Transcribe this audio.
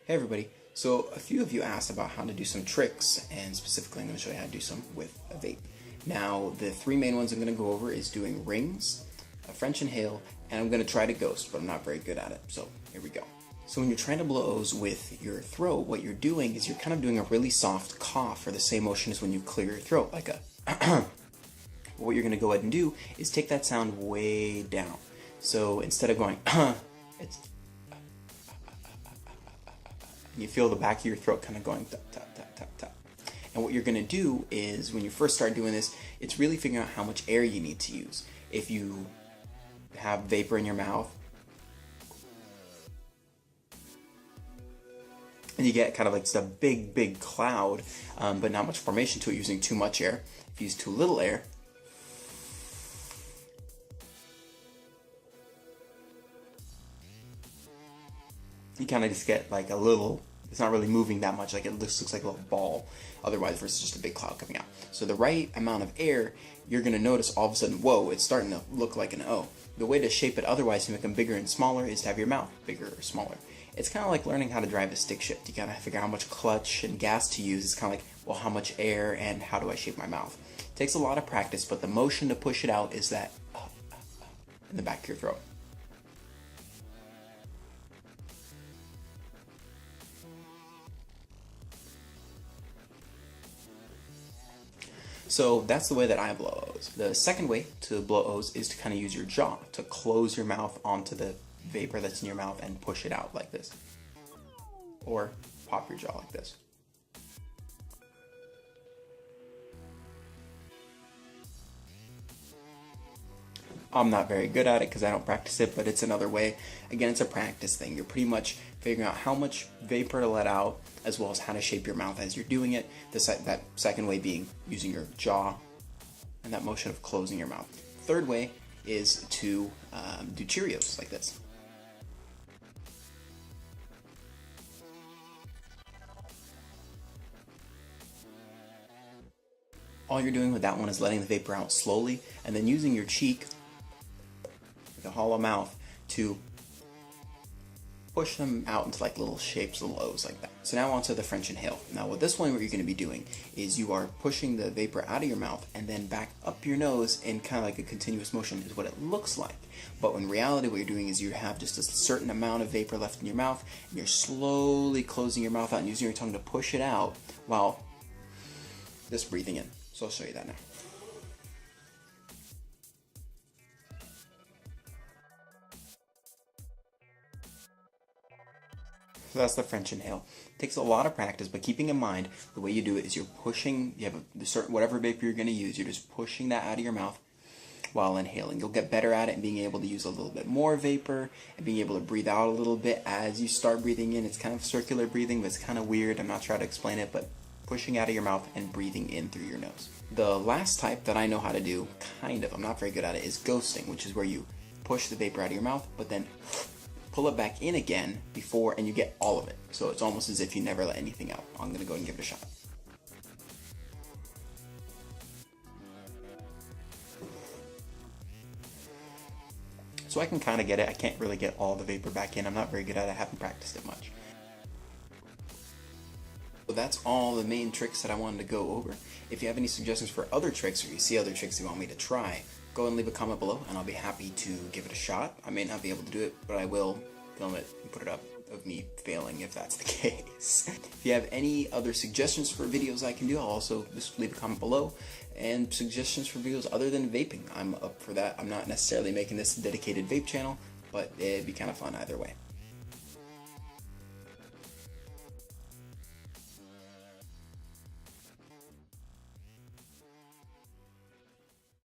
Hey everybody, so a few of you asked about how to do some tricks, and specifically I'm going to show you how to do some with a vape. Now the three main ones I'm going to go over is doing rings, a French inhale, and I'm going to try to ghost, but I'm not very good at it, so here we go. So when you're trying to blow O's with your throat, what you're doing is you're kind of doing a really soft cough, or the same motion as when you clear your throat, like a what you're going to go ahead and do is take that sound way down. So instead of going it's you feel the back of your throat kind of going tap, tap, tap, tap, tap. And what you're going to do is, when you first start doing this, it's really figuring out how much air you need to use. If you have vapor in your mouth, and you get kind of like just a big, big cloud, but not much formation to it using too much air. If you use too little air, you kind of just get like a little, it's not really moving that much, like it looks like a little ball otherwise versus just a big cloud coming out. So the right amount of air, you're going to notice all of a sudden, whoa, it's starting to look like an O. The way to shape it otherwise to make them bigger and smaller is to have your mouth bigger or smaller. It's kind of like learning how to drive a stick shift. You gotta figure out how much clutch and gas to use. It's kind of like, well, how much air and how do I shape my mouth? It takes a lot of practice, but the motion to push it out is that in the back of your throat. So that's the way that I blow O's. The second way to blow O's is to kind of use your jaw to close your mouth onto the vapor that's in your mouth and push it out like this. Or pop your jaw like this. I'm not very good at it because I don't practice it, but it's another way. Again, it's a practice thing. You're pretty much figuring out how much vapor to let out, as well as how to shape your mouth as you're doing it. That second way being using your jaw and that motion of closing your mouth. Third way is to do Cheerios like this. All you're doing with that one is letting the vapor out slowly, and then using your cheek, the hollow mouth, to push them out into like little shapes, little O's like that. So now onto the French inhale. Now with this one, what you're going to be doing is you are pushing the vapor out of your mouth and then back up your nose in kind of like a continuous motion is what it looks like. But in reality, what you're doing is you have just a certain amount of vapor left in your mouth, and you're slowly closing your mouth out and using your tongue to push it out while just breathing in. So I'll show you that now. So that's the French inhale. It takes a lot of practice, but keeping in mind the way you do it is you're pushing, you have a certain, whatever vapor you're going to use, you're just pushing that out of your mouth while inhaling. You'll get better at it and being able to use a little bit more vapor and being able to breathe out a little bit as you start breathing in. It's kind of circular breathing, but it's kind of weird. I'm not trying to explain it, but pushing out of your mouth and breathing in through your nose. The last type that I know how to do, kind of, I'm not very good at it, is ghosting, which is where you push the vapor out of your mouth, but then pull it back in again before, and you get all of it. So it's almost as if you never let anything out. I'm going to go ahead and give it a shot. So I can kind of get it. I can't really get all the vapor back in. I'm not very good at it. I haven't practiced it much. So that's all the main tricks that I wanted to go over. If you have any suggestions for other tricks, or you see other tricks you want me to try, go and leave a comment below and I'll be happy to give it a shot. I may not be able to do it, but I will film it and put it up of me failing if that's the case. If you have any other suggestions for videos I can do, I'll also just leave a comment below. And suggestions for videos other than vaping, I'm up for that. I'm not necessarily making this a dedicated vape channel, but it'd be kind of fun either way.